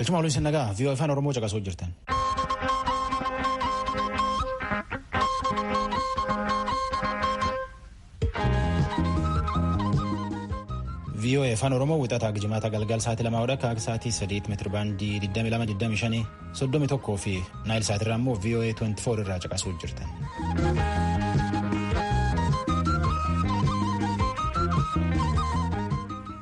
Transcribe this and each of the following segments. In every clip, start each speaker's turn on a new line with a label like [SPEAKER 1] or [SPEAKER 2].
[SPEAKER 1] Galchuma waliin nagaa biyya afaan Oromoo caqasuu jirtan. VOA afaan Oromoo wixataa jimaata galgal sa'aatii 2 akka sa'aatii 3 meetira baandii 22 25 fi naayil sa'aatii immoo VOA 24 irraa caqasuu jirtan.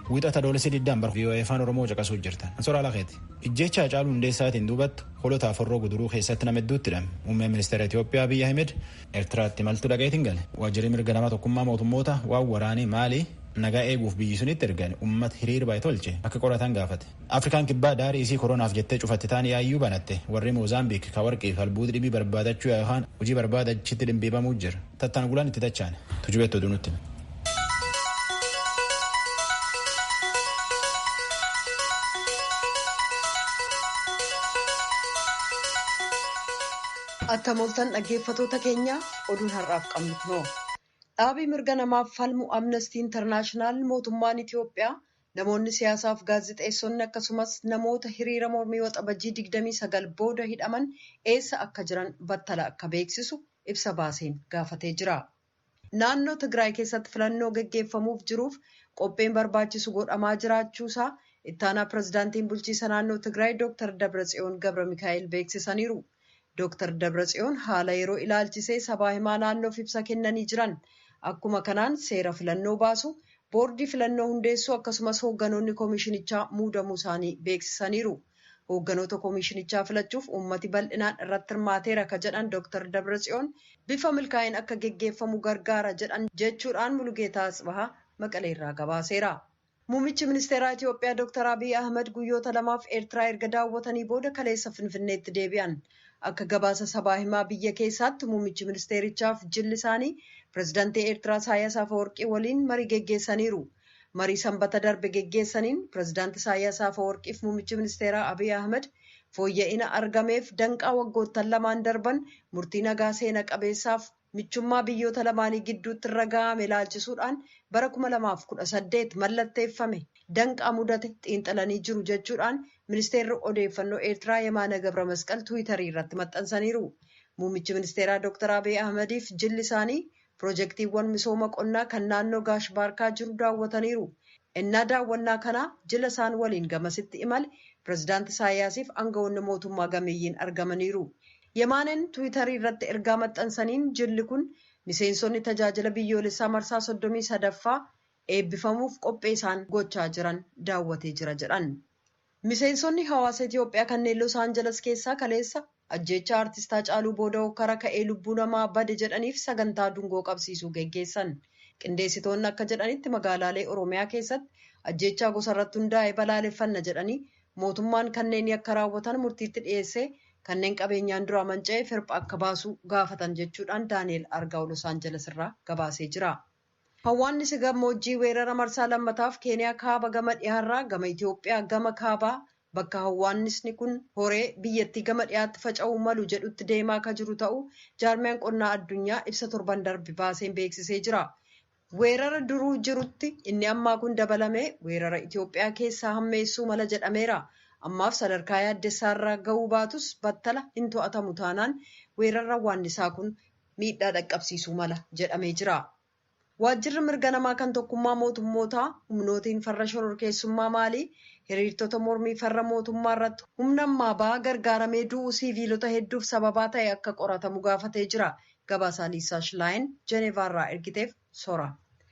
[SPEAKER 1] Wixata doolessi diddaan bar VOA afaan Oromoo caqasuu jirtan. Ansoora Alaaqeeti. Ijjecha Hacaaluu Hundeessaatiin duubatti holota Aforroo Guduruu keessatti nama hedduutti hidhame. Muummeen ministeera Itoophiyaa Abiy Ahmed Eertiraatti imaltuu dhaqeetiin gale. Waajjirri mirga namaa tokkummaa mootummoota waan waraanii maali nagaa eeguuf biyyi sunitti ergan uummata hiriira baay'ee tolche akka qoratan gaafate. Afrikaan kibbaa daarii isii koronaaf jettee cufatti ta'an yaayyuu banatte warri Moozaambiik ka warqii albuuti dhibii barbaadachuu yookaan hojii barbaadachitti dhimbiibamuu jira. Tattaan gulaan itti tachaan tujubeetti oduu nutti.
[SPEAKER 2] Akka mooltan dhaggeeffatoota keenya oduun har'aaf qabnu kunoo. Dhaabii mirga namaaf falmu Amnesty International mootummaan Itoophiyaa namoonni siyaasaaf gaazexeessonni akkasumas namoota hiriira mormii waxabajjii 29 booda hidhaman eessa akka jiran battala akka beeksisu ibsa baaseen gaafatee jira. Naannoo Tigraay keessatti filannoo gaggeeffamuuf jiruuf qopheen barbaachisu godhamaa jiraachuusaa ittaanaa pirezidaantiin bulchiisa naannoo Tigraay Dr. Dabratsiyoon Gabra Mikaa'el beeksisaniiru. Dr. Dabratsiyoon haala yeroo ilaalchisee sabaa himaa naannoof ibsa kennanii jiran. Akkuma kanaan seera filannoo baasu, boordii filannoo hundeessuu akkasumas hoogganoonni koomishinichaa muudamuu isaanii beeksisaniiru. Hoogganoota koomishinichaa filachuuf uummati bal'inaan irratti hirmaateera ka jedhan Dr. Dabratsiyoon bifa milkaa'in akka geggeeffamu gargaara jedhan jechuudhaan Mulugeetaa Asbahaa Maqaleerraa gabaaseera. Muummichi ministeeraa Itoophiyaa Dr. Abiy Ahmed guyyoota lamaaf Eertiraa erga daawwatanii booda kaleessa Finfinneetti deebi'an. Akka gabaasa sabaa himaa biyya keessaatti muummichi ministeerichaaf jilli isaanii pirezidaantii Eertiraa Isaayyaas Afeworqii waliin marii geggeessaniiru. Marii sanbata darbe geggeessaniin pirezidaantii Isaayyaas Afeworqiif muummichi ministeeraa Abiy Ahmed fooyya'ina argameef danqaa waggoottan lamaan darban murtii nagaa seena qabeessaaf michummaa biyyoota lamaanii gidduutti irra ga'ame ilaalchisuudhaan bara 2018 mallatteeffame danqaa mudate xiinxalanii jiru jechuudhaan ministeerri odeeffannoo Eertiraa Yemaana Gabra Masqal Tiwiitarii irratti maxxansaniiru. Muummichi ministeeraa Dr. Abiy Ahmediif jilli isaanii piroojeektiiwwan misooma qonnaa kan naannoo Gaash Baarkaa jiru daawwataniiru. Innaa daawwannaa kanaa jila isaan waliin gamasitti imale pirezidaantii Isaayyaasiif aangawoonni mootummaa gameeyyiin argamaniiru. Yemaaneen Tiwiitarii irratti ergaa maxxansaniin jilli kun miseensonni tajaajila biyyoolessaa marsaa 33ffaa eebbifamuuf qophee isaan gochaa jiran daawwatee jira jedhan. Miseensonni hawaasa Itoophiyaa kanneen Los Angeles keessaa kaleessa ajjeechaa artistaa Hacaaluu booda hokkara ka'ee lubbuu namaa bade jedhaniif sagantaa dungoo qabsiisuu geggeessan. Qindeessitoonni akka jedhanitti magaalaalee Oromiyaa keessatti ajjeechaa gosa irratti hundaa'e balaaleffanna jedhanii mootummaan kanneen yakka raawwatan murtiitti dhiyeessee kanneen qabeenyaan dura manca'ee firpha akka baasu gaafatan jechuudhaan Daani'el Argaa'u Los Angeles irraa gabaasee jira. Hawwaannisi gammoojjii weerara marsaa lammataaf Keeniyaa kaaba gama dhiyaarraa gama Itoophiyaa gama kaabaa bakka hawwaannisni kun horee biyyattii gama dhiyaatti faca'uu malu jedhutti deemaa akka jiru ta'uu jaarmiyaan qonnaa addunyaa ibsa torban darbe baaseen beeksisee jira. Weerara duruu jirutti inni ammaa kun dabalamee weerara Itoophiyaa keessaa hammeessuu mala jedhameera. Ammaaf sadarkaa yaaddessaarraa ga'uu baatus battala hin to'atamu taanaan weerara hawwaannisaa kun miidhaa dhaqqabsiisuu mala jedhamee jira. Waajjirri mirga namaa kan tokkummaa mootummootaa humnootiin farra shororkeessummaa maalii hiriirtota mormii farra mootummaa irratti humna ammaa ba'aa gargaaramee du'uu siiviilota hedduuf sababaa ta'e akka qoratamu gaafatee jira. Gabaasaa Liisaa Shilaayin Jeneevaarraa ergiteef sora.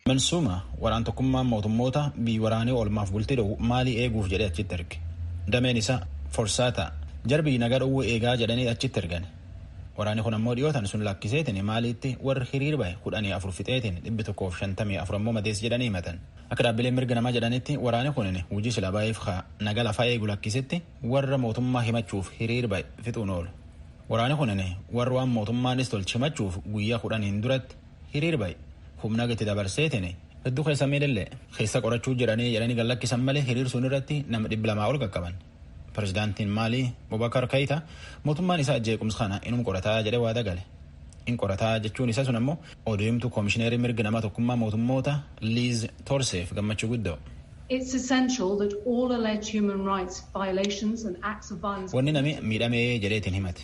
[SPEAKER 1] Mansuuma waraan tokkummaan mootummoota biyyi waraanee oolmaaf bultee dho'u maalii eeguuf jedhee achitti erge. Dameen isaa forsaata jarbii nagaa dhowwuu eegaa jedhanii achitti ergan. Waraanni kun ammoo dhiyootan sun lakkiseetiin maaliitti warri hiriir bahe 14 fixeetiin 154 ammoo madees jedhanii himatan. Akka dhaabbileen mirga namaa jedhanitti waraanni kun hojii sila baheef nagaa lafaa eegu lakkisetti warra mootummaa himachuuf hiriir bahe fixuun oolu. Waraanni kun warra waan mootummaanis tolche himachuuf guyyaa 10 duratti hiriir bahe humna gati dabarseetiin hedduu keessa miidhallee keessa qorachuu jedhanii gallakkisan malee hiriir sun irratti nama 200 ol qaqqaban. Pirezidaantiin Maalii Bobakar Keita mootummaan isaa jeequmsa kana inum qorataa jedhee waada gale. In qorataa jechuun isa sun ammoo odeemtu koomishineerii mirga namaa tokkummaa mootummoota Liiz Torseef gammachuu guddoo.
[SPEAKER 3] It's essential that all alleged human rights violations and acts of violence.
[SPEAKER 1] Wanni nami miidhamee jedheetiin himate.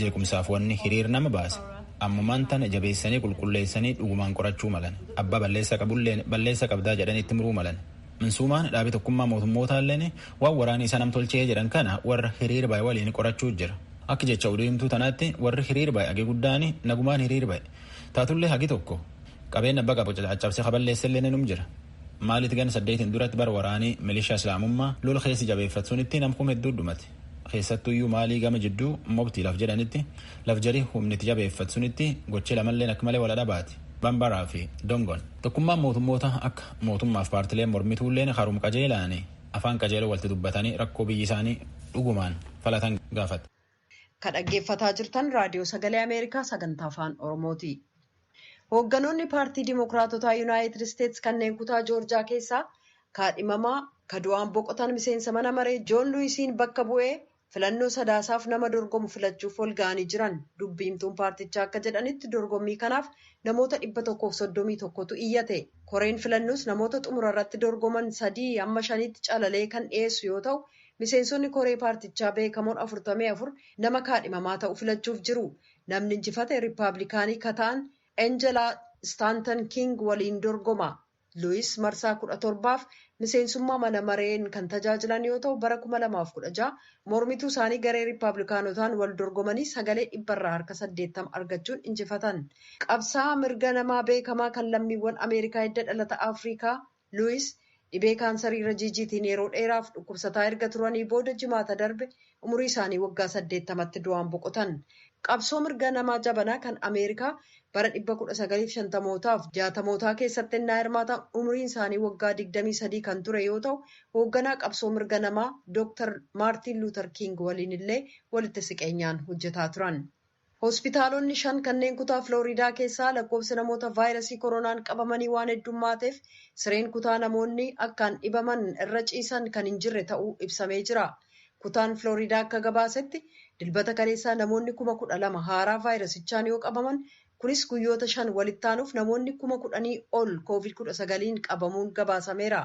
[SPEAKER 1] Jeequmsaaf wanni hiriir nama baase. Ammumaan tana jabeessanii qulqulleessanii dhugumaan qorachuu malan. Abbaa balleessa qabulleen balleessa qabdaa jedhanii itti muruu malan. Minsuumaan dhaabii tokkummaa mootummootalleen waan waraanii isa namtolchee jedhan kana warra hiriir baay'ee waliin qorachuu jira. Akka jecha oduu himtuu tanaatti warri hiriir baay'ee hagi guddaani nagumaan hiriir baay'ee. Taatullee hagi tokko qabeenya abbaa qabu caccabsee kaballeessellee num jira. Maalitti gan 8 duratti bara waraanii milishaa islaamummaa lola keessi jabeeffachuunitti namkum hedduu dhumate. Keessattuyyuu maalii gama jidduu mobtii laf jedhanitti laf jarii humniti jabeeffachuunitti gochee lamalleen akka malee wala dhabaati. Bambaraa fi Dongon. Tokkummaan mootummoota akka mootummaaf paartileen mormituulleen harum qajeelaanii afaan qajeeloo walitti dubbatanii rakkoo biyyi isaanii dhugumaan falatan gaafate.
[SPEAKER 2] Kan dhaggeeffataa jirtan raadiyoo sagalee Ameerikaa sagantaa afaan Oromooti. Hoogganoonni paartii Dimookiraatotaa Yuunaayitid Isteetsi kanneen kutaa Joorjaa keessaa kaadhimamaa kadu'aan boqotan miseensa mana maree Joon Luwiisiin bakka bu'ee filannoo sadaasaaf nama dorgomu filachuuf ol ga'anii jiran. Dubbiimtuun paartichaa akka jedhanitti dorgommii kanaaf namoota 131tu iyyate. Koreen filannoos namoota xumura irratti dorgoman 3-5tti calalee kan dhiyeessu yoo ta'u, miseensonni koree paartichaa beekamoon 44 nama kaadhimamaa ta'u filachuuf jiru. Namni injifate Riippaabilikaanii kataan Enjelaa Staantan King waliin dorgoma. Luwis marsaa 17f miseensummaa mana mareen kan tajaajilan yoo ta'u, bara 2016 mormituu isaanii garee Riippaabilikaanotaan wal dorgomanii sagalee 180 argachuun injifatan. Qabsaa'aa mirga namaa beekamaa kan lammiiwwan Ameerikaa hidda dhalata Afrikaa Luwis dhibee kaansarii irra jiijiitiin yeroo dheeraaf dhukkubsataa erga turanii booda jimaata darbe umurii isaanii waggaa 80tti du'aan boqotan. Qabsoo mirga namaa jabanaa kan Ameerikaa bara 1950mootaaf 60mootaa keessatti innaa hirmaatan umuriin isaanii waggaa 23 kan ture yoo ta'u, hoogganaa qabsoo mirga namaa Dr. Maartin Luuter King waliin illee walitti siqeenyaan hojjetaa turan. Hospitaalonni 5 kanneen kutaa Filooriidaa keessaa lakkoofsa namoota vaayirasii koronaan qabamanii waan heddummaateef sireen kutaa namoonni akkaan dhibaman irra ciisan kan hin jirre ta'uu ibsamee jira. Kutaan Filooriidaa akka gabaasetti dilbata kaleessaa namoonni 12,000 haaraa vaayirasichaan yoo qabaman, kunis guyyoota 5 walitti aanuuf namoonni 10,000 ol COVID-19 qabamuun gabaasameera.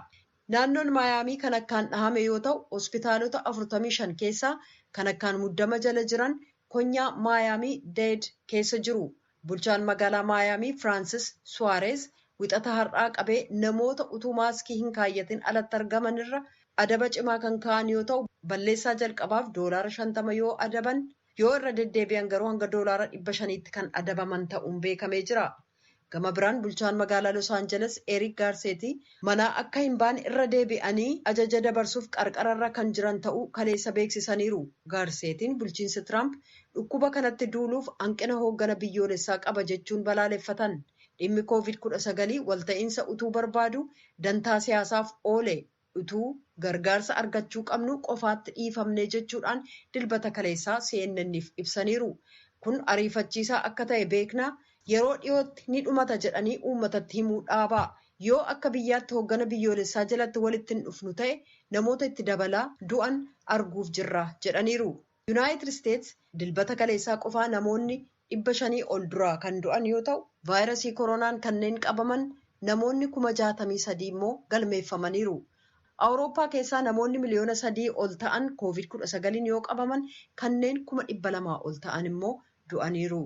[SPEAKER 2] Naannoon Maayaamii kan akkaan dhahame yoo ta'u, hospitaalota 45 keessaa kan akkaan muddama jala jiran konyaa Maayaamii Deed keessa jiru. Bulchaan magaalaa Maayaamii Firaansis Suwaareez wixata har'aa qabee namoota utuu maaskii hin kaayyatin alatti argaman irra adaba cimaa kan ka'an yoo ta'u, balleessaa jalqabaaf $50 yoo adaban, yoo irra deddeebi'an garuu hanga $500tti kan adabaman ta'uun beekamee jira. Gama biraan bulchaan magaalaa Los Angeles Eric Garcetti manaa akka hin baane irra deebi'anii ajaja dabarsuuf qarqararra kan jiran ta'uu kaleessa beeksisaniiru. Garcettiin bulchiinsi Trump dhukkuba kanatti duuluuf hanqina hooggana biyyoolessaa qaba jechuun balaaleffatan. Dhimmi COVID-19 walta'iinsa utuu barbaadu dantaa siyaasaaf oole utuu gargaarsa argachuu qabnu qofaatti dhiifamne jechuudhaan dilbata kaleessaa CNN'if ibsaniiru. Kun ariifachiisaa akka ta'e beeknaa yeroo dhiyootti ni dhumata jedhanii uummatatti himuu dhaabaa. Yoo akka biyyaatti hooggana biyyoolessaa jalatti walitti hin dhufnu ta'e namoota itti dabalaa du'an arguuf jirra jedhaniiru. Yuunaayitid Isteetsi dilbata kaleessaa qofaa namoonni 500 ol duraa kan du'an yoo ta'u, vaayirasii koronaan kanneen qabaman namoonni 63,000 immoo galmeeffamaniiru. Awurooppaa keessaa namoonni miliyoona 3 ol ta'an COVID-19 yoo qabaman kanneen 200,000 ol ta'an immoo du'aniiru.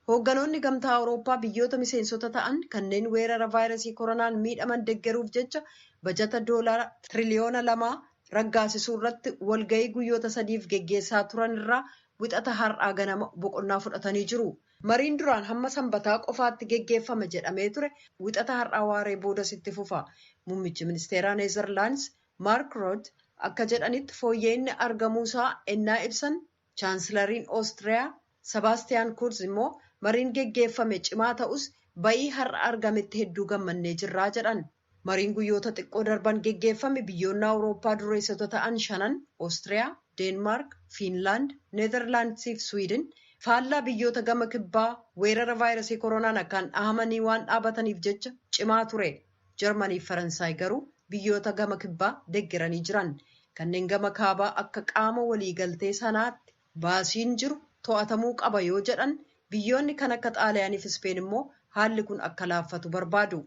[SPEAKER 2] Hoogganoonni gamtaa Awurooppaa biyyoota miseensota ta'an kanneen weerara vaayirasii koronaan miidhaman deeggaruuf jecha bajata $2 tiriliyoona raggaasisuu irratti walgahii guyyoota 3f geggeessaa turan irraa wixata har'aa ganama boqonnaa fudhatanii jiru. Mariin duraan hamma sanbataa qofaatti geggeeffama jedhamee ture wixata har'aa waaree boodas itti fufa. Muummichi ministeeraa Neezerlaandis Maark Rutte akka jedhanitti fooyya'inni argamuusaa ennaa ibsan, chaansilariin Oostiriyaa Sebaastiyaan Kurz immoo mariin geggeeffame cimaa ta'us ba'ii har'a argametti hedduu gammannee jirraa jedhan. Mariin guyyoota xiqqoo darban geggeeffame biyyoonni Awurooppaa dureessota ta'an 5 Oostiriyaa, Deenmaark, Fiinlaand, Neezerlaandii fi Swiidin faallaa biyyoota gama kibbaa weerara vaayirasii koronaan akkaan dhahamanii waan dhaabataniif jecha cimaa ture. Jarmanii fi Faransaay garuu biyyoota gama kibbaa deeggaranii jiran. Kanneen gama kaabaa akka qaama waliigaltee sanaatti baasiin jiru to'atamuu qaba yoo jedhan, biyyoonni kan akka Xaaliyaanii fi Ispeen immoo haalli kun akka laaffatu barbaadu.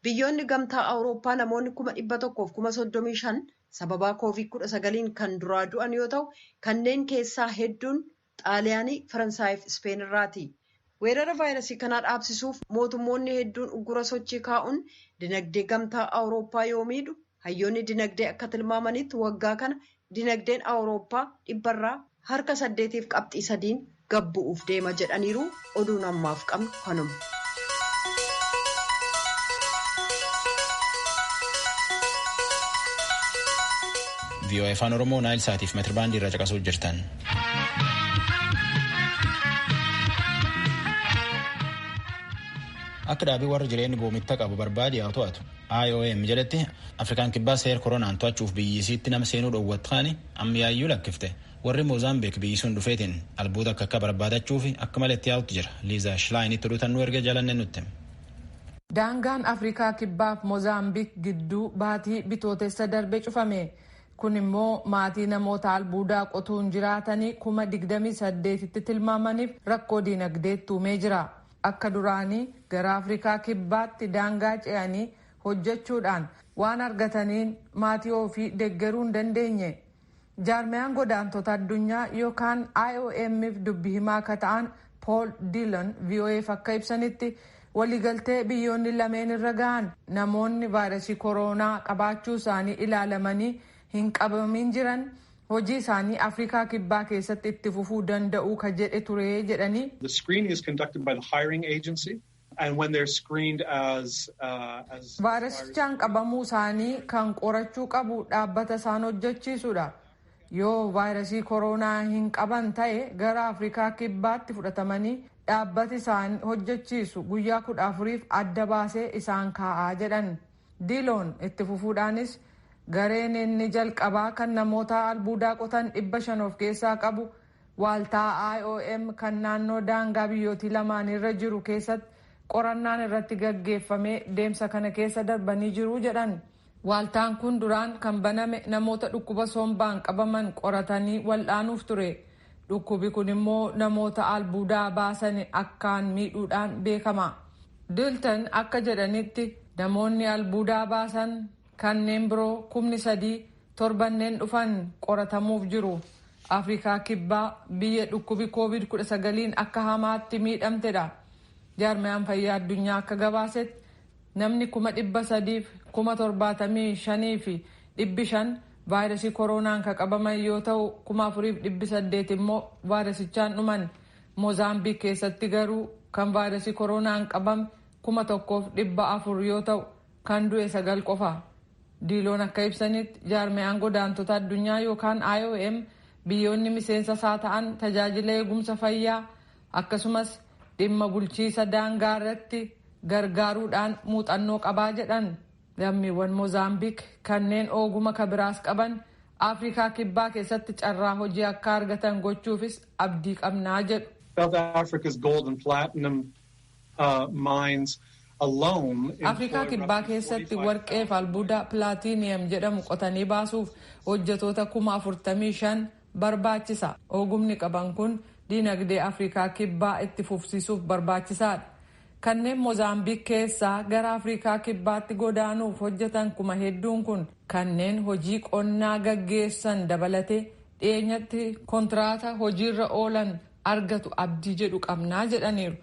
[SPEAKER 2] Biyyoonni gamtaa Awurooppaa namoonni 135,000 sababaa COVID-19 kan duraa du'an yoo ta'u, kanneen keessaa hedduun Xaaliyaanii, Faransaayii fi Ispeen irraati. Weerara vaayirasii kanaa dhaabsisuuf mootummoonni hedduun uggura sochii kaa'uun dinagdee gamtaa Awurooppaa yoo miidhu, hayyoonni dinagdee akka tilmaamanitti waggaa kana dinagdeen Awurooppaa dhibbarraa harka 8.3 gabbu'uuf deema jedhaniiru. Oduun ammaaf qabnu kanuma.
[SPEAKER 1] VOA afaan Oromoo Naayil Saatiif meetirbaandii irra caqasuu jirtan. Akka dhaabii warra jireenya goomitta qabu barbaade haa to'atu. IOM jedhetti Afrikaan kibbaa seera koronaan to'achuuf biyyisiitti nama seenuu dhoowwatanii ammiyaayyuu lakkifte. Warri Moozaambiik biyyisuun dhufeetiin albuuda akka barbaadachuu fi akka malee itti yaa'utti jira. Liizaa Shilaainitti oduu erga jaalanne nutti.
[SPEAKER 4] Daangaan Afrikaa kibbaaf Moozaambiik gidduu baatii bitootessa darbe cufame. Kun immoo maatii namoota albuudaa qotuun jiraatanii 28,000tti tilmaamaniif rakkoo dinagdeetti uumee jira. Akka duraanii gara Afrikaa kibbaatti daangaa ce'anii hojjechuudhaan waan argataniin maatii ofii deeggaruu hin dandeenye. Jaarmiyaan godaantota addunyaa yookaan IOM'f dubbi himaa akka ta'an Paul Dillon VOA'f akka ibsanitti waliigaltee biyyoonni lameen irra gahan namoonni vaayirasii koronaa qabaachuu isaanii ilaalamanii hin qabamin jiran hojii isaanii Afrikaa kibbaa keessatti itti fufuu danda'u ka jedhe ture jedhanii.
[SPEAKER 5] The screening is conducted by the hiring agency and when they're screened as
[SPEAKER 4] vaayirasichaan qabamuu isaanii kan qorachuu qabu dhaabbata isaan hojjechiisudha. Yoo vaayirasii koronaa hin qaban ta'e gara Afrikaa kibbaatti fudhatamanii dhaabbati isaan hojjechiisu guyyaa 14f adda baasee isaan kaa'aa jedhan. Diloon itti fufuudhaanis gareen inni jalqabaa kan namoota albuudaa qotan 500 of keessaa qabu waaltaa IOM kan naannoo daangaa biyyootii lamaan irra jiru keessatti qorannaan irratti gaggeeffamee deemsa kana keessa darbanii jiru jedhan. Waaltaan kun duraan kan baname namoota dhukkuba sombaan qabaman qoratanii wal'aanuuf ture. Dhukkubi kun immoo namoota albuudaa baasan akkaan miidhuudhaan beekama. Dilton akka jedhanitti namoonni albuudaa baasan kanneen biroo 3,000 torbanneen dhufan qoratamuuf jiru. Afrikaa kibbaa biyya dhukkubi COVID-19 akka hamaatti miidhamtedha. Jaarmiyaan fayyaa addunyaa akka gabaasetti namni 375,000 fi 500 vaayirasii koronaan kan qabaman yoo ta'u 4,800 immoo vaayirasichaan dhuman. Moozaambiik keessatti garuu kan vaayirasii koronaan qabame 1,400 yoo ta'u kan du'e 9 qofa. Diiloon akka ibsanitti jaarmiyaan godaantota addunyaa yookaan IOM biyyoonni miseensa isaa ta'an tajaajila eegumsa fayyaa akkasumas dhimma bulchiisa daangaa irratti gargaaruudhaan muuxannoo qabaa jedhan. Lammiiwwan Moozaambiik kanneen oguma kabiraas qaban Afrikaa kibbaa keessatti carraa hojii akka argatan gochuufis abdii qabnaa jedhu.
[SPEAKER 5] South Africa's gold and platinum mines alone.
[SPEAKER 4] Afrikaa kibbaa keessatti warqee fi albuuda pilaatiiniyam jedhamu qotanii baasuuf hojjetoota 45,000 barbaachisa. Ogumni qaban kun dinagdee Afrikaa kibbaa itti fufsiisuuf barbaachisaadha. Kanneen Moozaambiik keessaa gara Afrikaa kibbaatti godaanuuf hojjetan hedduun kun kanneen hojii qonnaa gaggeessan dabalatee dhiyeenyatti kontraata hojiirra oolan argatu abdii jedhu qabnaa jedhaniiru.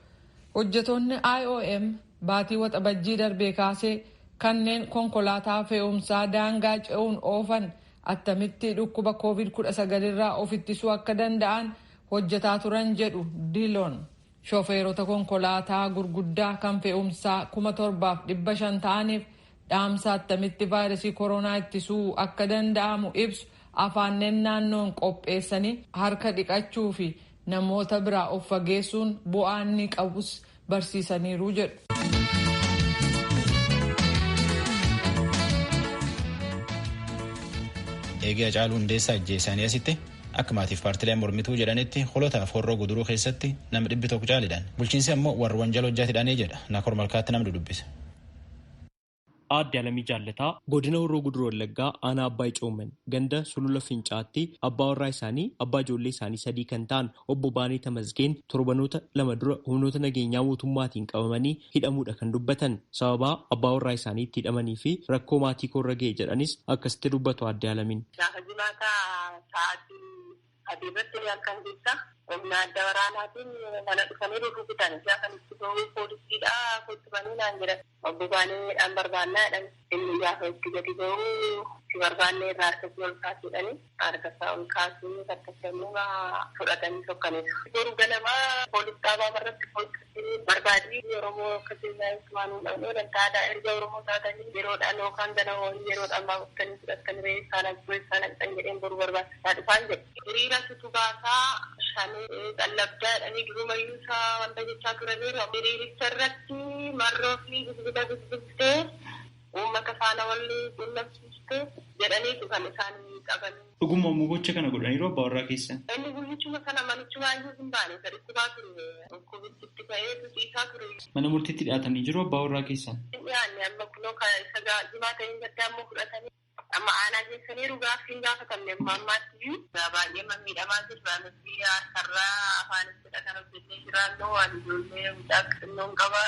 [SPEAKER 4] Hojjetoonni IOM baatii waxabajjii darbee kaasee kanneen konkolaataa fe'umsaa daangaa ce'uun oofan attamitti dhukkuba COVID-19 irraa of ittisuu akka danda'an hojjetaa turan jedhu Diloon. Shofeerota konkolaataa gurguddaa kan fe'umsaa 7,500 ta'aniif dhaamsa attamitti vaayirasii koronaa ittisuu akka danda'amu ibsu afaanneen naannoon qopheessanii harka dhiqachuu fi namoota biraa of fageessuun bu'aa inni qabus barsiisaniiru jedhu.
[SPEAKER 1] Eegee Hacaaluu Hundeessaa ajjeesanii asitti akka maatiif paartileen mormituu jedhanitti holotaaf horroo guduruu keessatti nama 100 caalidhaan bulchiinsi ammoo warra wanjala hojjaatidhaanii jedha. Naakor Malkaatti namni dubbise.
[SPEAKER 6] Aadde Alamii Jaallataa godina Horroo Guduruu Wallaggaa aanaa Abbaa Icooman ganda Sulula Fincaatti abbaa warraa isaanii abbaa ijoollee isaanii 3 kan ta'an obbo Baanee Tamasgeen torbanoota 2 dura humnoota nageenyaa mootummaatiin qabamanii hidhamuudha kan dubbatan. Sababa abbaa warraa isaanii itti hidhamanii fi rakkoo maatii koorra ga'e jedhanis akkasitti dubbatu Aadde Alamiin.
[SPEAKER 7] Adeematti halkan keessa humna adda waraanaatiin mana dhufanii rukutan kan itti ba'uu poolisiidha kuttubanii naan jedhan obbo Baaneedhaan barbaannaa jedhan inni gaafa itti gadi ba'uu itti barbaannee irraa harkatti ol kaasuudhani harka isaa ol kaasuu takkasannuma fudhatanii tokkanidha. Yeroo ganamaa poolis dhaabaa irratti poolisii barbaadii Oromoo akka seenaa waan hunda'uu dantaadha erga Oromoo taatanii yeroodhaan yookaan gana horii yeroodhaan baafutanii fudhatanii reessaan dhaqxan jedheen boruu barbaachisaa dhufaan jedhe. Hiriira tutubaasaa shanii qallabdaadhanii durumayyuusaa wanta jechaa turaniiru hiriiricha irratti marroo fi bilbiltee uummata faana walii quunnamsiiste jedhaniitu kan isaan qaban.
[SPEAKER 6] Dhuguma immoo gocha kana godhaniiru abbaa warraa keessan.
[SPEAKER 7] Inni guyyichuma kana manichuma iyyuu hin baane saditti baa ture dhukkubitti ta'ee tusiisaa ture.
[SPEAKER 6] Mana murtiitti dhiyaatanii jiru abbaa warraa keessan.
[SPEAKER 7] Dhiyaanne amma kunoo isa jimaa ta'een gaddaa immoo fudhatanii. Amma aanaa keessanii dhugaafii gaafatamne ammaatti baay'ee miidhamaa jirra nuti har'aa afaanitti kan hojjennee jiraannu waan ijoollee mucaa xinnoon qaba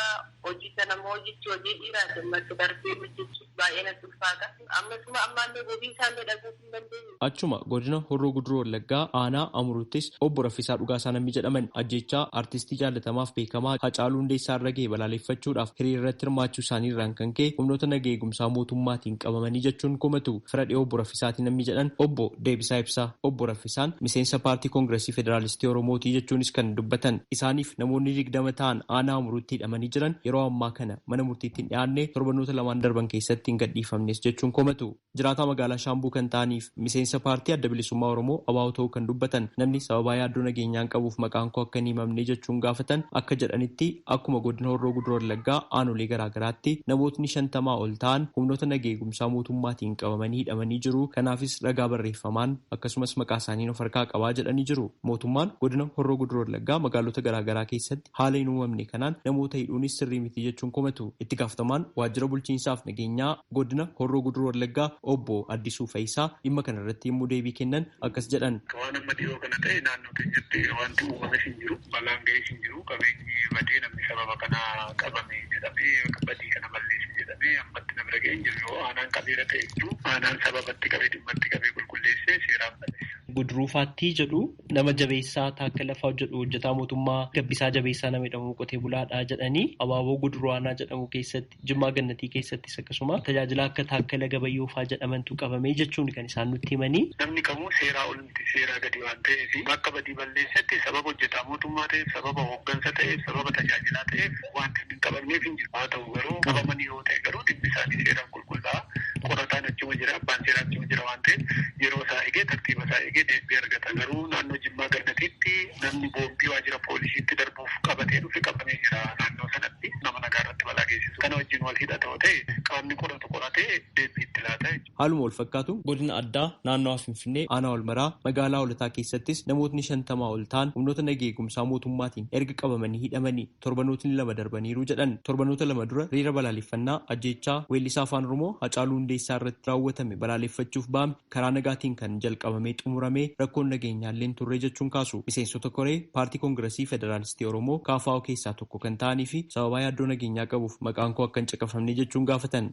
[SPEAKER 7] hojii sana immoo hojii dhiiraa jemmatti darbee hojjechuuf baay'ee natti ulfaata. Ammasuma ammaallee gobii isaallee dhaguu hin dandeenye.
[SPEAKER 6] Achuma godina Horroo Guduruu Wallaggaa aanaa Amuruuttis obbo Raffisaa Dhugaasaa namni jedhaman ajjechaa artistii jaallatamaaf beekamaa Hacaaluu Hundeessaa irra ga'e balaaleffachuudhaaf hiriira irratti hirmaachuu isaanii irraan kan ka'e humnoota nagaa eegumsaa mootummaatiin qabamanii jechuun komatu. Fira dhiyoo obbo Raffisaatiin namni jedhan obbo Deebisaa Ibsaa obbo Raffisaan miseensa paartii Koongireesii Federaalistii Oromootii jechuunis kan dubbatan isaaniif namoonni 20 ta'an aanaa Amuruutti hidhamanii jiran yeroo ammaa kana mana murtiitti hin dhiyaanne torbanoota 2 darban keessatti hin gadhiifamnes jechuun komatu. Jiraataa magaalaa Shaambuu kan ta'aniif miseensa paartii Adda Bilisummaa Oromoo ABO ta'uu kan dubbatan namni sababaa yaaddoo nageenyaan qabuuf maqaan koo akka hin himamne jechuun gaafatan akka jedhanitti akkuma godina Horroo Guduruu Wallaggaa aanolee garaagaraatti namootni 50 ol ta'an humnoota nagaa eegumsaa mootummaatiin qabamanii hidhamanii jiru. Kanaafis ragaa barreeffamaan akkasumas maqaa isaanii of harkaa qabaa jedhanii jiru. Mootummaan godina Horroo Guduruu Wallaggaa magaalota garaagaraa keessatti haala hin uumamne kanaan namoota hidhuunis sirrii miti jechuun komatu. Itti gaafatamaan waajjira bulchiinsaaf nageenyaa godina Horroo Guduruu Wallaggaa obbo Addisuu Fayisaa dhimma kana irratti yommuu deebii kennan akkas jedhan.
[SPEAKER 8] Waan amma dhiyoo kana ta'e naannoo keenyatti wanti uumame hin jiru, balaan ga'ee hin jiru, qabeenyi badee namni sababa kana qabame jedhamee badii kana balleesse jedhamee ammatti nama dhaga'e hin jiru. Aanaan qabeera ta'e jiru. Aanaan sababatti qabee dhimmatti qabee qulqulleessee seeraan balleessa.
[SPEAKER 6] Guduruufaattii jedhu nama jabeessaa taakka lafaa hojjetu hojjetaa mootummaa gabbisaa jabeessaa nama jedhamu qotee bulaadhaa jedhanii abaaboo guduruu aanaa jedhamu keessatti Jimmaa Gannatii keessattis akkasuma tajaajila akka taakkala gabayyoofaa jedhamantu qabamee jechuun kan isaan nutti himanii.
[SPEAKER 8] Namni kamuu seeraa olimti seeraa gadi waan ta'eef bakka badii balleessatti sababa hojjetaa mootummaa ta'eef sababa hooggansa ta'eef sababa tajaajilaa ta'eef wanti hin qabamneef hin jiru. Haa ta'u garuu qabamanii yoo ta'e garuu dhimmi isaanii seeraan qulqullaa'aa qorataan achuma jira abbaan seeraa achuma jira waan ta'eef yeroo isaa eegee tartiiba isaa eegee deebii argata. Garuu naannoo Jimmaa Gannatiitti namni boombii waajjira poolisiitti darbuuf qabatee dhufe qabamee jira. Naannoo sanatti nama nagaa irratti balaa geessisu kana wajjin wal hidhatoo ta'e qaamni qoratu qoratee deebii itti laata.
[SPEAKER 6] Haaluma wal fakkaatu godina addaa naannoo Finfinnee aanaa Olmaraa magaalaa Hoolataa keessattis namootni 50 ol ta'an humnoota nagaa eegumsaa mootummaatiin erga qabamanii hidhamanii torbanootni 2 darbaniiru jedhan. Torbanoota 2 dura hiriira balaaleffannaa ajjeechaa weellisaa afaan Oromoo Hacaaluu Hundeessaa irratti raawwatame balaaleffachuuf ba'ame karaa nagaatiin kan jalqabamee xumuramee rakkoon nageenyaallee turre jechuun kaasu. Miseensota koree paartii Koongireesii Federaalistii Oromoo KFO keessaa tokko kan ta'anii fi sababaa yaaddoo nageenyaa qabuuf maqaan koo akka hin caqafamne jechuun gaafatan.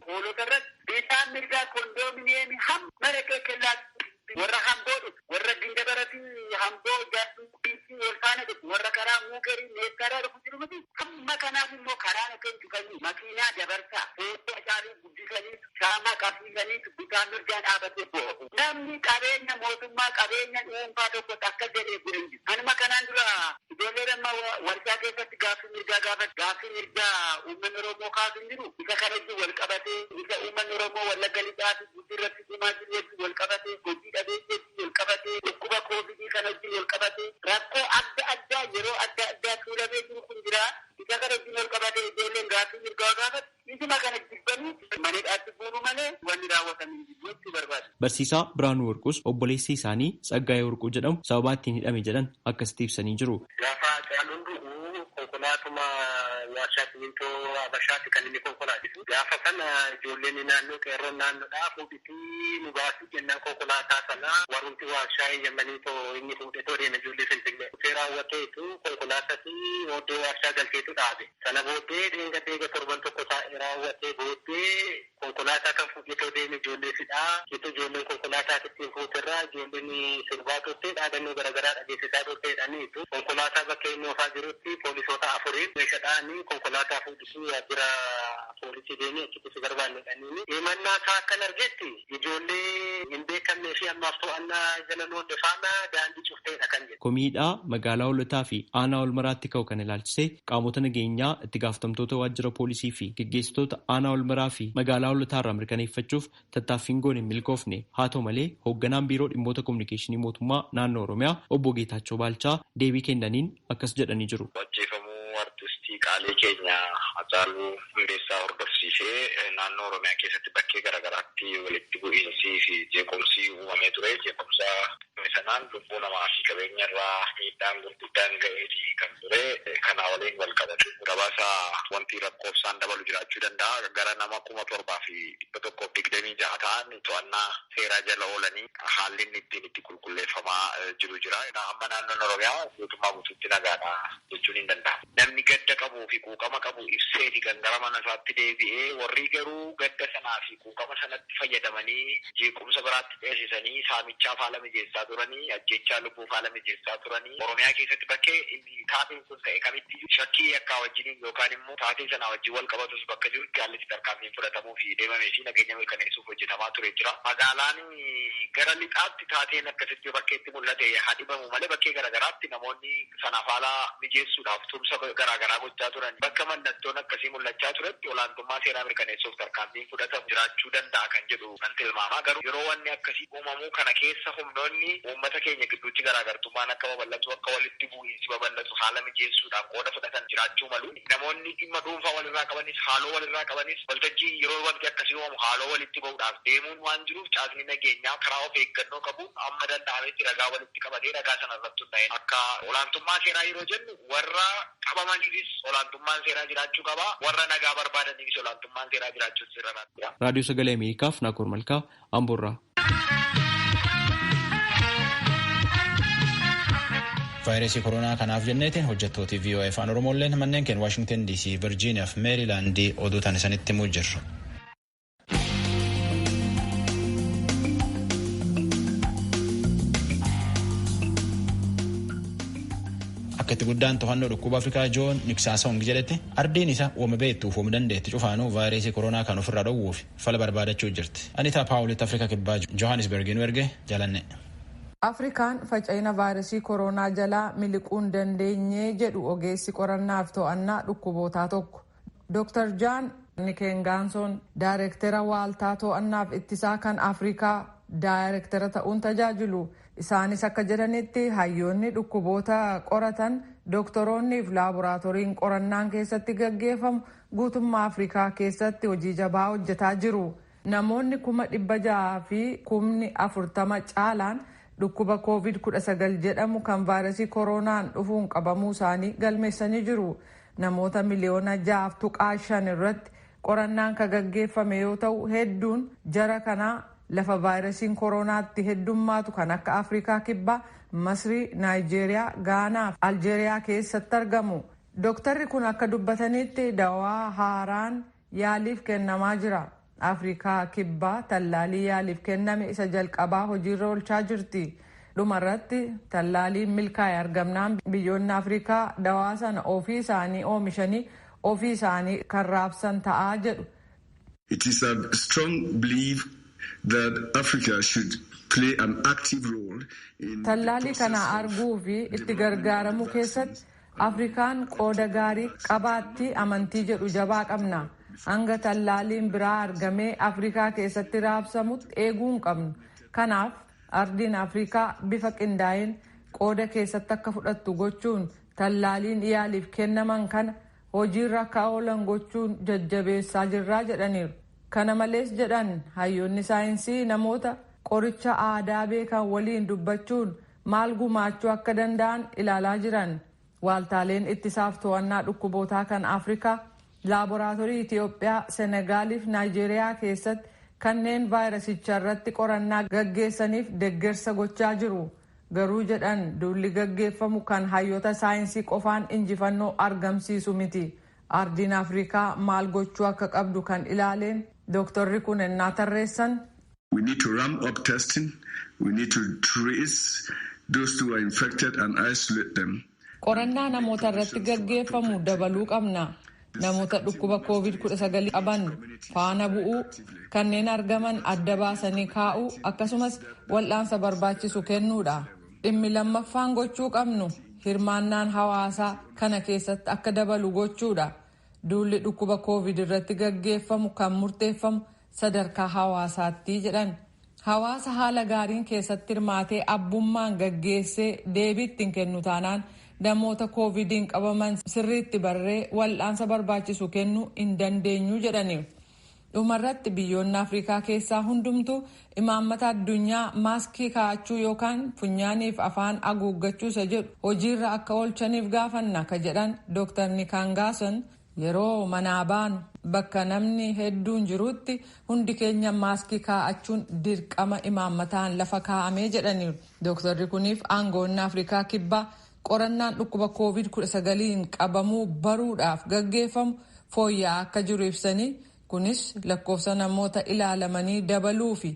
[SPEAKER 8] Warra hamboo warra gindabarati hamboo jaartuu walfaana warra karaa muukerii meeshaadhaa dhufu jiru miti. Amma kanaaf immoo karaa nakeen cufanii makiinaa dabarsaa footoo Hacaaluu guddisanii shaamaa qabsiisanii bitaan mirgaan dhaabatee boo'u. Namni qabeenya mootummaa qabeenya dhuunfaa tokko akka jedhee gureen jiru. Anuma kanaan dura ijoollee amma warshaa keessatti gaaffii mirgaa gaafatu gaaffii mirgaa uummanni Oromoo kaasu jiru. Isa kanatti wal qabatee isa uummanni Oromoo wallagga lixaa fi guddii irratti himaa jiru wajjin wal qabatee hojii dhabeessa wal qabatee dhukkuba koovidii kana wajjin wal qabatee rakkoo adda addaa yeroo adda addaa tuulamee jiru kun jira. Isa kana wajjin wal qabatee ijoolleen gaaffii mirgaa gaafatu. Isuma kana jibbanii maneedhaatti buunu malee wanni raawwatanii jibbuutti barbaadu.
[SPEAKER 6] Barsiisaa Biraanuu Warquus obboleessi isaanii Tsaggaayee Warquu jedhamu sababaa ittiin hidhame jedhan akkasitti ibsanii jiru.
[SPEAKER 8] Gaafa Hacaaluun du'u konkolaataa nama warshaa simintoo Habashaatti kan inni konkolaachisu. Gaafa sana ijoolleen naannoo qeerroon naannoodhaa fuudhitii nu baasuu jennaan konkolaataa sana warrunti warshaa eeyyamanii too inni fuudhetoo deema ijoollee Finfinnee. Dhufee raawwateetu konkolaatatti oddoo warshaa galcheetu dhaabe. Sana booddee deega torban tokko taa'ee raawwatee booddee konkolaataa kan fuudhetoo deeme ijoollee fidhaa. Jecha ijoolleen konkolaataa ittiin fuuterraa ijoolleen sirbaa turtee dhaadannoo garaagaraa dhageessisaa turteedhaniitu konkolaataa bakka inni oofaa jirutti poolisoota afuriin meeshaadhaanii konkolaataa fuudhisuu waajjira poolisii deemee achitti si barbaannedhaniini. Himannaa isaa akkan argetti ijoollee hin beekamnee fi ammaaf to'annaa jala noonde faana daandii cufteedha kan jedhu.
[SPEAKER 6] Komiidhaa magaalaa Hoolotaa fi aanaa Olmaraatti ka'u kan ilaalchisee qaamota nageenyaa itti gaafatamtoota waajjira poolisii fi geggeessitoota aanaa Olmaraa fi magaalaa Hoolotaa irraa mirkaneeffachuuf tattaaffiin goone hin milkoofne. Haa ta'u malee hoogganaan biiroo dhimmoota kominikeeshinii mootummaa naannoo Oromiyaa obbo Geetaachoo Baalchaa deebii kennaniin akkas jedhanii jiru.
[SPEAKER 9] Ajjeefamuu artistii qaalii keenya Hacaaluu Hundeessaa hordofsiisee naannoo Oromiyaa keessatti bakkee garaagaraatti walitti bu'iinsii fi jeequmsi uumamee ture. Jeequmsa sanaan lubbuu namaa fi qabeenya irraa miidhaan gurguddaan ga'eetii kan ture. Kana waliin wal qabatu gabaasa wanti lakkoofsaan dabalu jiraachuu danda'a. Gara nama 7,126 ta'an to'annaa seeraa jala oolanii haalli ittiin itti qulqulleeffamaa jiru jira. Amma naannoon Oromiyaa guutummaa guutuutti nagaadha jechuun hin danda'amu. Namni gadda qabuu fi quuqama qabu ibseeti kan gara mana isaatti deebi'ee warri garuu gadda sanaa fi quuqama sanatti fayyadamanii jeequmsa biraatti dheessisanii saamichaaf haala mijeessaa turanii ajjechaa lubbuuf haala mijeessaa turanii Oromiyaa keessatti bakkee inni taateen kun ta'e kamitti shakkii akka wajjiniin yookaan immoo taatee sanaa wajjin wal qabatus bakka jirutti haalli tarkaanfiin fudhatamuu fi deemamee fi nageenya mirkaneessuuf hojjetamaa ture jira. Magaalaan gara lixaatti taateen akkasitti bakkeetti mul'ate hadibamu malee bakkee garaagaraatti namoonni sanaaf haala mijeessuudhaaf tumsa garaagaraa gochaa turan bakka mallattoon akkasii mul'achaa turetti olaantummaa seeraa mirkaneessuuf tarkaanfiin fudhatamu jiraachuu danda'a kan jedhu nan tilmaama. Garuu yeroo wanni akkasii uumamuu kana keessa humnoonni uummata keenya gidduutti garaagartummaan akka babal'atu akka walitti bu'iinsi babal'atu haala mijeessuudhaan qooda fudhatan jiraachuu malu. Namoonni dhimma dhuunfaa walirraa qabanis haaloo walirraa qabanis waltajjii yeroo wanti akkasii uumamu haaloo walitti ba'uudhaaf deemuun waan jiruuf caasni nageenyaa karaa of eeggannoo qabuun amma danda'ametti ragaa walitti qabatee ragaa sana irratti hundaa'e akka olaantummaa seeraa yeroo jennu warra qabamaniifis olaantummaan seeraa jiraachuu qaba. Warra nagaa barbaadaniifis olaantummaan seeraa jiraachuu sirraa jira.
[SPEAKER 6] Raadiyoo Sagalee Ameerikaaf Naakoor Malkaa Amboorraa.
[SPEAKER 1] Vaayirasii koronaa kanaaf jenneetiin hojjettooti VOA afaan Oromooleen manneen keenya Waashingtan DC, Virgiiniyaa fi Meerilaandii oduu tan isanitti himuu jirru. Akka itti guddaan to'annoo dhukkuba Afrikaa Joon Niksaasawung jedhetti ardiin isa uuma beektuuf uuma dandeetti cufaanuu vaayirasii koronaa kan ofirraa dhowwuuf fala barbaadachuu jirti. Anitaa Paawulitti Afrikaa kibbaa Johannesburg nu erge jaalanne.
[SPEAKER 4] Afrikaan faca'ina vaayirasii koronaa jalaa miliquun dandeenyee jedhu ogeessi qorannaaf to'annaa dhukkubootaa tokko. Dr. Jaan Nikengaansoon daayireektara waaltaa to'annaaf ittisaa kan Afrikaa daayireektara ta'uun tajaajilu. Isaanis akka jedhanitti hayyoonni dhukkuboota qoratan doktoroonniif laaboraatooriin qorannaan keessatti gaggeeffamu guutummaa Afrikaa keessatti hojii jabaa hojjetaa jiru. Namoonni 600,000 fi 40,000 caalaan dhukkuba COVID-19 jedhamu kan vaayirasii koronaan dhufuun qabamuu isaanii galmeessanii jiru. Namoota miliyoona 6.5 irratti qorannaan kan gaggeeffame yoo ta'u hedduun jara kanaa lafa vaayirasiin koronaatti heddummaatu kan akka Afrikaa kibbaa, Masrii, Naayijeeriyaa, Gaanaa fi Aljeeriyaa keessatti argamu. Dooktarri kun akka dubbatanitti dawaa haaraan yaaliif kennamaa jira. Afrikaa kibbaa tallaalii yaaliif kenname isa jalqabaa hojiirra oolchaa jirti. Dhumarratti tallaaliin milkaa'e argamnaan biyyoonni Afrikaa dawaa sana ofii isaanii oomishanii ofii isaanii kan raabsan ta'aa jedhu.
[SPEAKER 10] It is a strong belief that Africa should play an active role in
[SPEAKER 4] tallaalii kana arguu fi itti gargaaramuu keessatti Afrikaan qooda gaarii qabaatti amantii jedhu jabaa qabna. Hanga tallaaliin biraa argamee Afrikaa keessatti raabsamutti eeguu hin qabnu. Kanaaf ardiin Afrikaa bifa qindaa'een qooda keessatti akka fudhattu gochuun tallaaliin yaaliif kennaman kana hojiirra akka oolan gochuun jajjabeessaa jirraa jedhaniiru. Kana malees jedhan hayyoonni saayinsii namoota qoricha aadaa beekan waliin dubbachuun maal gumaachuu akka danda'an ilaalaa jiran. Waaltaaleen ittisaaf to'annaa dhukkubootaa kan Afrikaa laaboraatoorii Itiyoophiyaa, Senegaaliif Naayijeeriyaa keessatti kanneen vaayirasicha irratti qorannaa gaggeessaniif deeggarsa gochaa jiru. Garuu jedhan duulli gaggeeffamu kan hayyoota saayinsii qofaan injifannoo argamsiisu miti. Ardiin Afrikaa maal gochuu akka qabdu kan ilaaleen Dooktarri kun ennaa tarreessan.
[SPEAKER 10] We need to ramp up testing. We need to trace those who are infected and isolate them.
[SPEAKER 4] Qorannaa namoota irratti gaggeeffamu dabaluu qabna. Namoota dhukkuba COVID-19 qaban faana bu'uu, kanneen argaman adda baasanii kaa'uu akkasumas wal'aansa barbaachisu kennuudha. Dhimmi lammaffaan gochuu qabnu hirmaannaan hawaasaa kana keessatti akka dabalu gochuudha. Duulli dhukkuba COVID irratti gaggeeffamu kan murteeffamu sadarkaa hawaasaatti jedhan. Hawaasa haala gaariin keessatti hirmaatee abbummaan gaggeessee deebii ittiin kennu taanaan namoota COVIDiin qabaman sirriitti barree wal'aansa barbaachisu kennuu hin dandeenyu jedhani. Dhumarratti biyyoonni Afrikaa keessaa hundumtuu imaammata addunyaa maaskii kaa'achuu yookaan funyaaniif afaan haguuggachuu isa jedhu hojiirra akka oolchaniif gaafanna ka jedhan Dr. Nikangaason yeroo manaa baanu bakka namni hedduun jirutti hundi keenya maaskii kaa'achuun dirqama imaammataan lafa kaa'amee jedhaniiru. Dooktarri kuniif aangoonni Afrikaa kibbaa qorannaan dhukkuba COVID-19 qabamuu baruudhaaf gaggeeffamu fooyya'aa akka jiru ibsanii kunis lakkoofsa namoota ilaalamanii dabaluu fi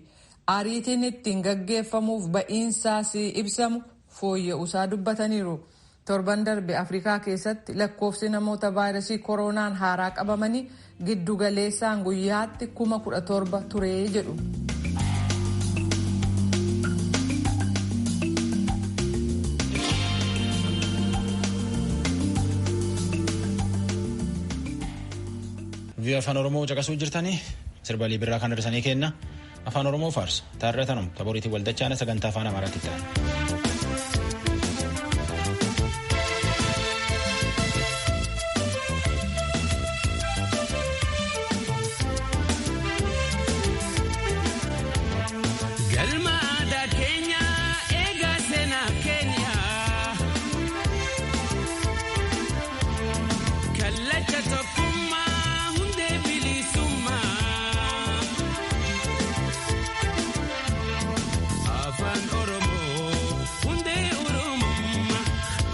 [SPEAKER 4] ariitiin ittiin gaggeeffamuuf ba'iinsaas ibsamu fooyya'uusaa dubbataniiru. Torban darbe Afrikaa keessatti lakkoofsi namoota vaayirasii koronaan haaraa qabamanii giddugaleessaan guyyaatti 17,000 ture jedhu.
[SPEAKER 1] Biyya afaan Oromoo caqasuu jirtanii sirbalii birraa kan hir'isanii kenna afaan Oromoo faarsa taarratanum taboriitii waldachaan sagantaa afaan Amaaraatti ta'an.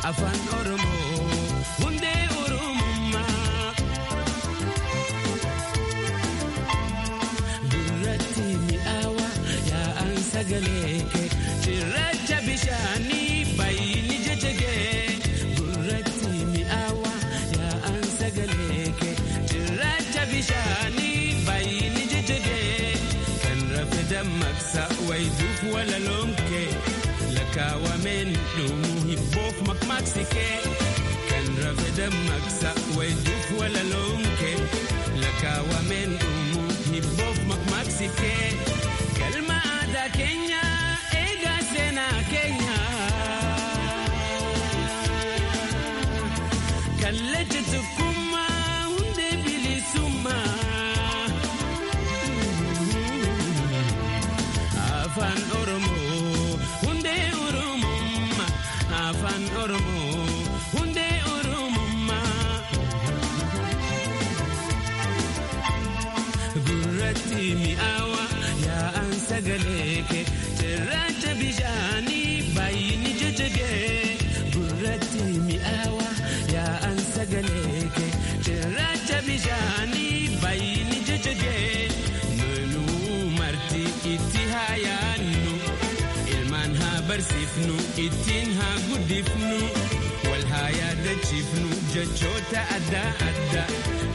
[SPEAKER 11] Afaan Oromoo hundee Oromummaa gurratti mi'aawa yaa'an sagalee kee cirracha bishaanii baay'inni jajjagee gurratti mi'aawa yaa'an sagalee kee cirracha bishaanii baay'inni jajjagee kan rafe dammaqsa wayituuf walaloomkee. Kawamen dhumu hibboof maqmaqsikee kan rafe dammaqsa wayituuf walaloonkee lakaawamen dhumu hibboof maqmaqsikee galma aadaa keenya eegaa seenaa keenya kallacha tokkummaa hundee bilisummaa afaan Oromoo. Afaan Oromoo hundee Oromummaa gurratti mi'aawa yaa'an sagalee kee cirracha bishaanii baay'inni jajjagee gurratti mi'aawa yaa'an sagalee kee cirracha bishaanii baay'inni jajjagee nunuu marti itti haa yaannu. Barsiifnu ittiin haa guddifnu wal haa yaadachiifnu jechoota adda addaa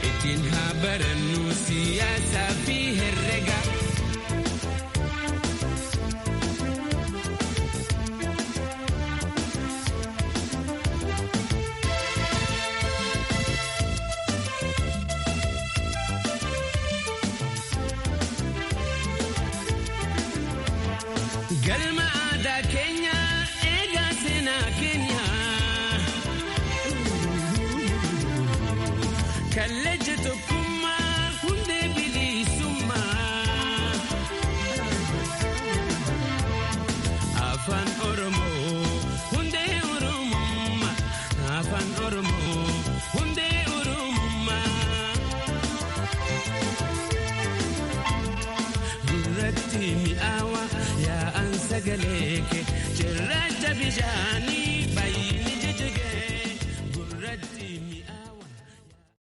[SPEAKER 11] ittiin haa barannu siyaasaa fi herrega. Galma aadaa keenya eegaa seenaa keenya kallacha tokkummaa hundee bilisummaa afaan Oromoo hundee Oromummaa afaan sagalee kee cirracha bishaanii